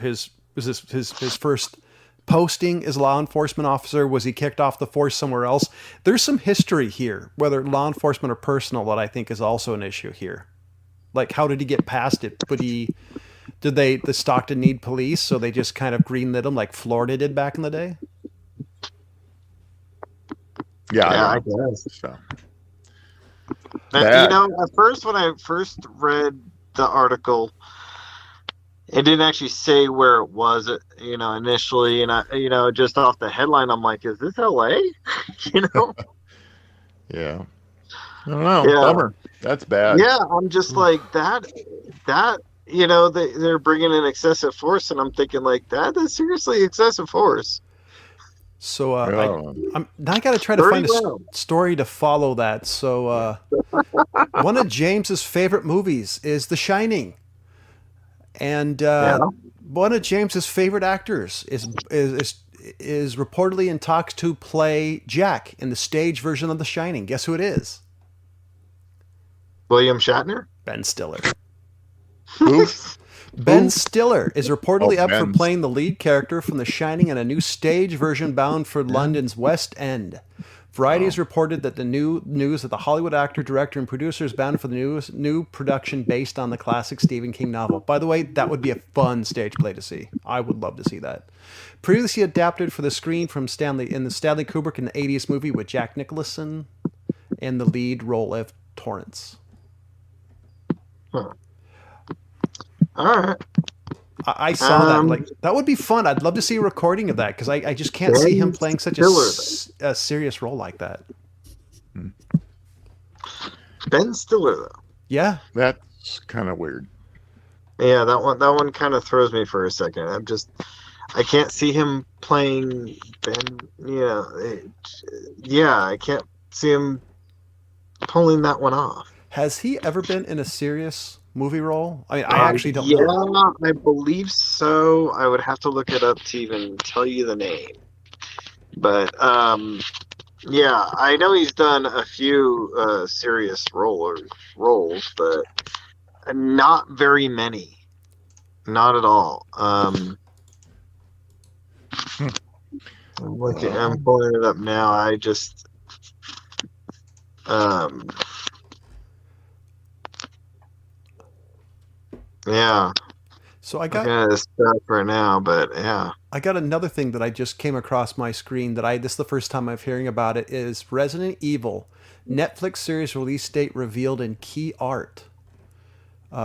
first posting as law enforcement officer? Was he kicked off the force somewhere else? There's some history here, whether law enforcement or personal, that I think is also an issue here. Like, how did he get past it? But did the Stockton need police, so they just kind of greenlit him like Florida did back in the day? Yeah, I guess. So. At first, when I first read the article, it didn't actually say where it was, initially, and I, just off the headline, I'm like, is this LA? Yeah. I don't know. Yeah. Bummer. That's bad. Yeah, I'm just like that, they're bringing in excessive force, and I'm thinking like that is seriously excessive force. So I got to try to find a story to follow that. So one of James's favorite movies is The Shining, and one of James's favorite actors is reportedly in talks to play Jack in the stage version of The Shining. Guess who it is? William Shatner? Ben Stiller. Who? Ben Stiller is reportedly up for playing the lead character from The Shining in a new stage version bound for London's West End. Variety has reported that the news that the Hollywood actor, director, and producer is bound for the new production based on the classic Stephen King novel. By the way, that would be a fun stage play to see. I would love to see that. Previously adapted for the screen from Stanley Kubrick in the 80s movie with Jack Nicholson and the lead role of Torrance. Huh. All right. I saw that. Like, that would be fun. I'd love to see a recording of that because I just can't see him playing such a serious role like that. Ben Stiller, though. Yeah. That's kind of weird. Yeah, that one kind of throws me for a second. I can't see him playing Ben. I can't see him pulling that one off. Has he ever been in a serious movie role? I mean, I actually don't know. Yeah, I believe so. I would have to look it up to even tell you the name. But yeah, I know he's done a few serious roles, but not very many. Not at all. I'm pulling it up now. I just yeah. So I Looking at this stuff right now, but yeah. I got another thing that I just came across my screen that this is the first time I'm hearing about it is Resident Evil Netflix series release date revealed in key art.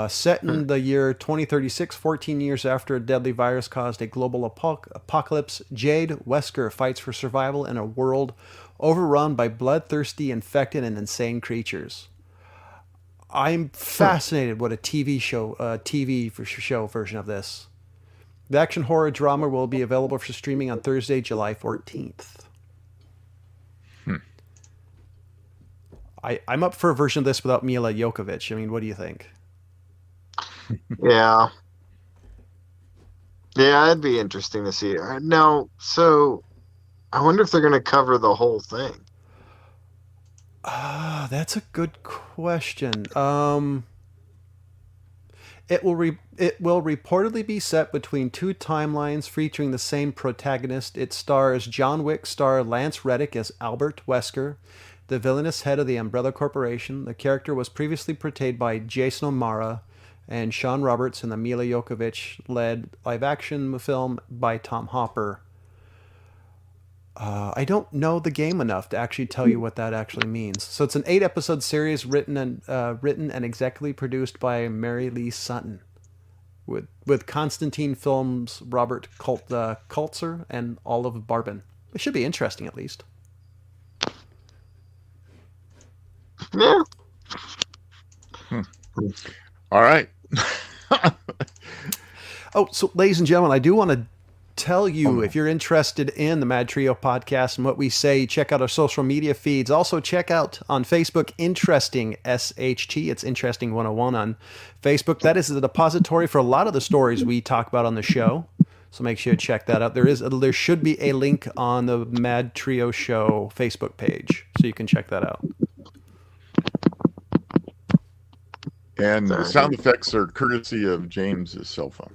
Set in the year 2036, 14 years after a deadly virus caused a global apocalypse, Jade Wesker fights for survival in a world overrun by bloodthirsty, infected, and insane creatures. I'm fascinated what a TV show version of this. The action horror drama will be available for streaming on Thursday, July 14th. I'm up for a version of this without Mila Jovovich. I mean, what do you think? Yeah. Yeah, it'd be interesting to see. Now, so I wonder if they're going to cover the whole thing. That's a good question. It will reportedly be set between two timelines featuring the same protagonist. It stars John Wick star Lance Reddick as Albert Wesker, the villainous head of the Umbrella Corporation. The character was previously portrayed by Jason O'Mara and Sean Roberts in the Mila Jovovich-led live-action film by Tom Hopper. I don't know the game enough to actually tell you what that actually means. So it's an 8-episode series written and executively produced by Mary Lee Sutton, with Constantine Films' Robert Kultzer and Olive Barbin. It should be interesting, at least. Yeah. All right. Oh, so ladies and gentlemen, I do want to tell you, if you're interested in the MadTrio podcast and what we say, check out our social media feeds. Also, check out on Facebook, Interesting SHT. It's Interesting 101 on Facebook. That is the depository for a lot of the stories we talk about on the show. So make sure you check that out. There should be a link on the MadTrio Show Facebook page, so you can check that out. And the sound effects are courtesy of James's cell phone.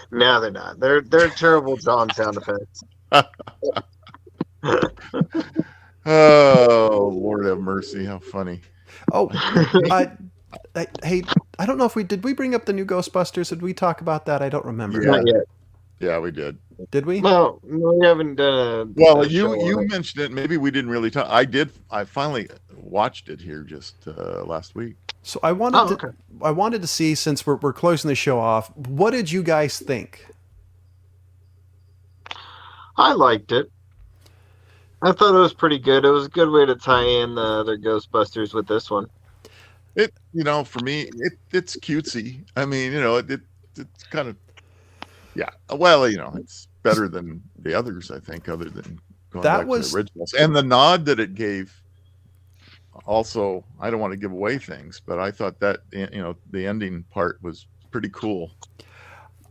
No, they're not. They're terrible John sound effects. Oh, Lord have mercy. How funny. Oh, hey, I don't know if we bring up the new Ghostbusters? Did we talk about that? I don't remember. Yeah. Not yet. Yeah, we did. Did we? No, we haven't done Well, you mentioned it. Maybe we didn't really talk. I did. I finally watched it here just last week. So I wanted to see, since we're closing the show off, what did you guys think? I liked it. I thought it was pretty good. It was a good way to tie in the other Ghostbusters with this one. It, for me, it's cutesy. I mean, it's kind of, yeah. Well, it's better than the others, I think, other than going back to the originals. And the nod that it gave. Also, I don't want to give away things, but I thought that the ending part was pretty cool.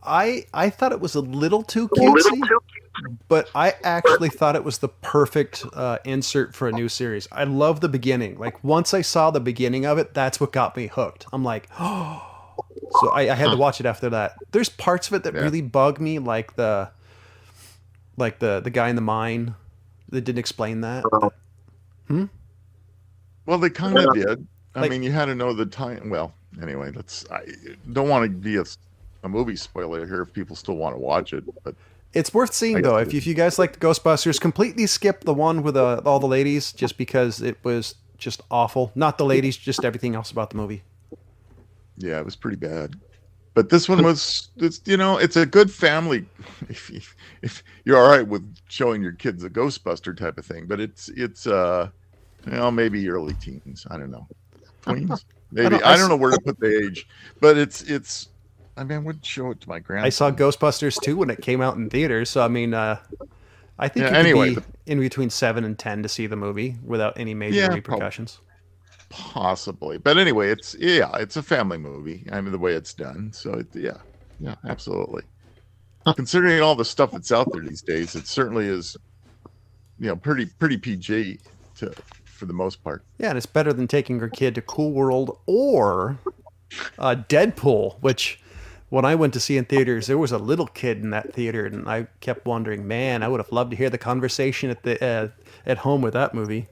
I thought it was a little too cutesy, but I actually thought it was the perfect insert for a new series. I love the beginning. Like, once I saw the beginning of it, that's what got me hooked. I'm like, oh. So I had to watch it after that. There's parts of it that really bug me, like the guy in the mine that didn't explain that. Well, they kind of did. I mean, you had to know the time. Well, anyway, I don't want to be a movie spoiler here if people still want to watch it, but it's worth seeing, though. If you guys like the Ghostbusters, completely skip the one with all the ladies, just because it was just awful. Not the ladies, just everything else about the movie. Yeah, it was pretty bad. But this one it's a good family. If you're all right with showing your kids a Ghostbuster type of thing, but it's maybe early teens. I don't know. Tweens? Maybe. I don't know where to put the age, but it's. I mean, I would show it to my grandson. I saw Ghostbusters 2 when it came out in theaters, so I mean, I think you could be in between 7 and 10 to see the movie without any major repercussions. Possibly, but anyway, it's a family movie. I mean, the way it's done, so yeah, absolutely. Considering all the stuff that's out there these days, it certainly is, pretty PG for the most part. Yeah, and it's better than taking your kid to Cool World or Deadpool, which when I went to see in theaters, there was a little kid in that theater, and I kept wondering, man, I would have loved to hear the conversation at home with that movie.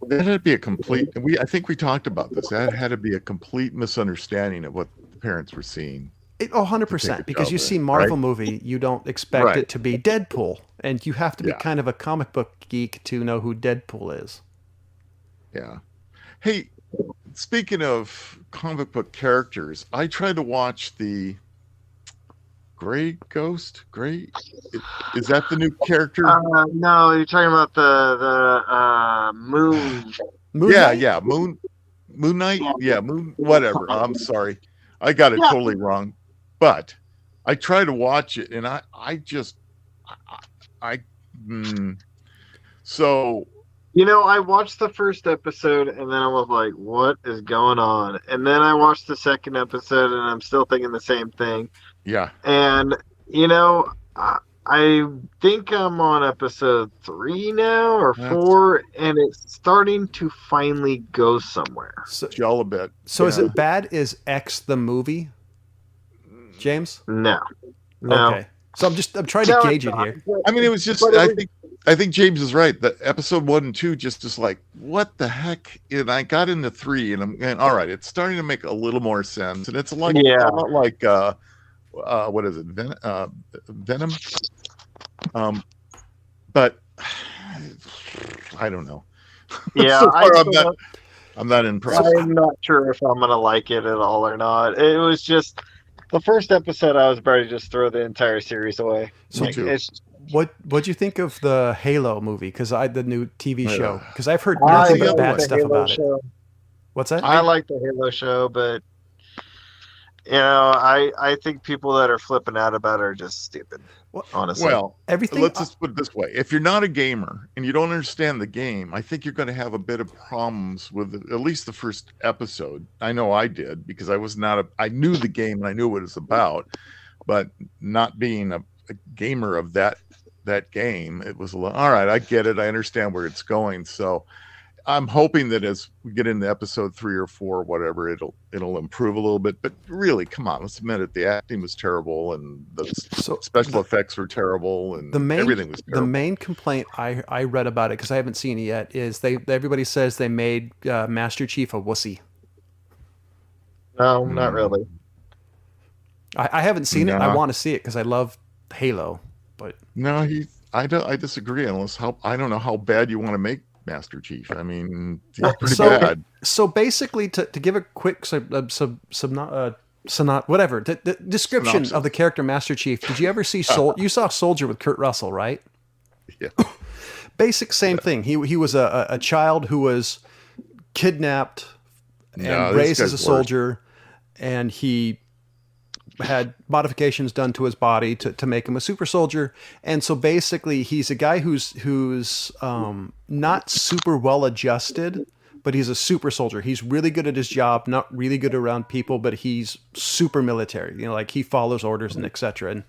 That had to be a complete. I think we talked about this. That had to be a complete misunderstanding of what the parents were seeing. 100%, because you see Marvel movie, you don't expect it to be Deadpool, and you have to be kind of a comic book geek to know who Deadpool is. Yeah. Hey, speaking of comic book characters, I tried to watch the Gray Ghost. Is that the new character? No, you're talking about the Moon. Knight? Moon Knight. Yeah, Moon. Whatever. I'm sorry, I got it totally wrong. But I tried to watch it, and so. I watched the first episode, and then I was like, what is going on? And then I watched the second episode, and I'm still thinking the same thing. Yeah. And, I think I'm on episode 3 now, or 4, and it's starting to finally go somewhere. Gel a bit. So is it bad as X the movie, James? No. Okay. So I'm trying to gauge it here. I mean, it was just, I think James is right. The episode 1 and 2 just is like, what the heck? And I got into 3, and I'm going, all right, it's starting to make a little more sense. And it's like, like what is it? Venom? But I don't know. Yeah, so far, I'm not impressed. I'm not sure if I'm gonna like it at all or not. It was just the first episode. I was ready to just throw the entire series away. So what'd you think of the Halo movie? Because the new TV show. Because I've heard nothing but bad stuff about it. What's that? I like the Halo show, but I think people that are flipping out about it are just stupid. Honestly, well, let's just put it this way: if you're not a gamer and you don't understand the game, I think you're going to have a bit of problems with at least the first episode. I know I did, because I knew the game and I knew what it's about, but not being a gamer of that game, it was all right. I get it. I understand where it's going. So I'm hoping that as we get into episode 3 or 4, whatever, it'll improve a little bit. But really, come on, let's admit it. The acting was terrible, and the special effects were terrible, and everything was terrible. The main complaint I read about it, because I haven't seen it yet, is everybody says they made Master Chief a wussy. No, not really. I haven't seen it. I want to see it because I love Halo, but no, I disagree. I don't know how bad you want to make Master Chief. I mean, he's pretty bad. So basically, to give a quick description of the character Master Chief, did you ever see you saw Soldier with Kurt Russell, right? Yeah. Basic same thing. He was a child who was kidnapped and raised as a soldier, and he had modifications done to his body to make him a super soldier. And so basically he's a guy who's not super well adjusted, but he's a super soldier. He's really good at his job, not really good around people, but he's super military, like he follows orders and etc.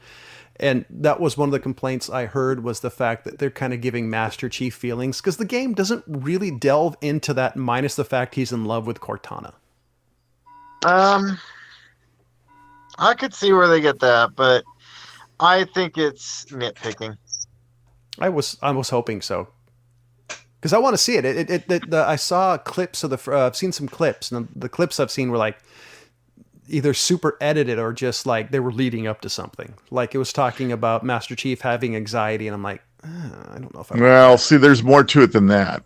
And that was one of the complaints I heard, was the fact that they're kind of giving Master Chief feelings, because the game doesn't really delve into that, minus the fact he's in love with Cortana. I could see where they get that, but I think it's nitpicking. I was hoping so, because I want to see it. I saw clips of I've seen some clips, and the clips I've seen were like either super edited or just like they were leading up to something. Like it was talking about Master Chief having anxiety, and I'm like, I don't know if I. Well, see, there's more to it than that.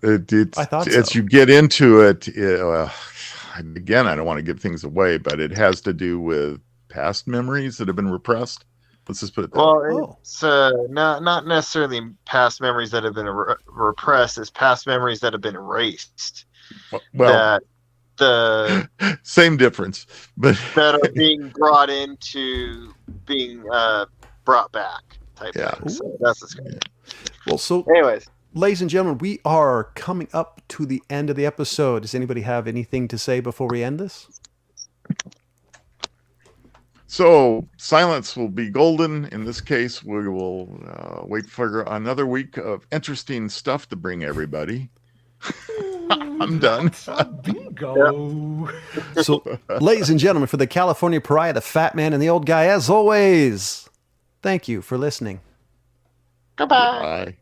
I thought so. As you get into it, again, I don't want to give things away, but it has to do with past memories that have been repressed. Let's just put it that way. Well, it's not necessarily past memories that have been repressed. It's past memories that have been erased. Well, same difference, but that are being brought into being brought back type thing. So that's what's going on. Well, so anyways, ladies and gentlemen, we are coming up to the end of the episode. Does anybody have anything to say before we end this? So silence will be golden. In this case, we will wait for another week of interesting stuff to bring everybody. I'm done. Bingo. go. So, ladies and gentlemen, for the California Pariah, the Fat Man, and the Old Guy, as always, thank you for listening. Goodbye. Bye.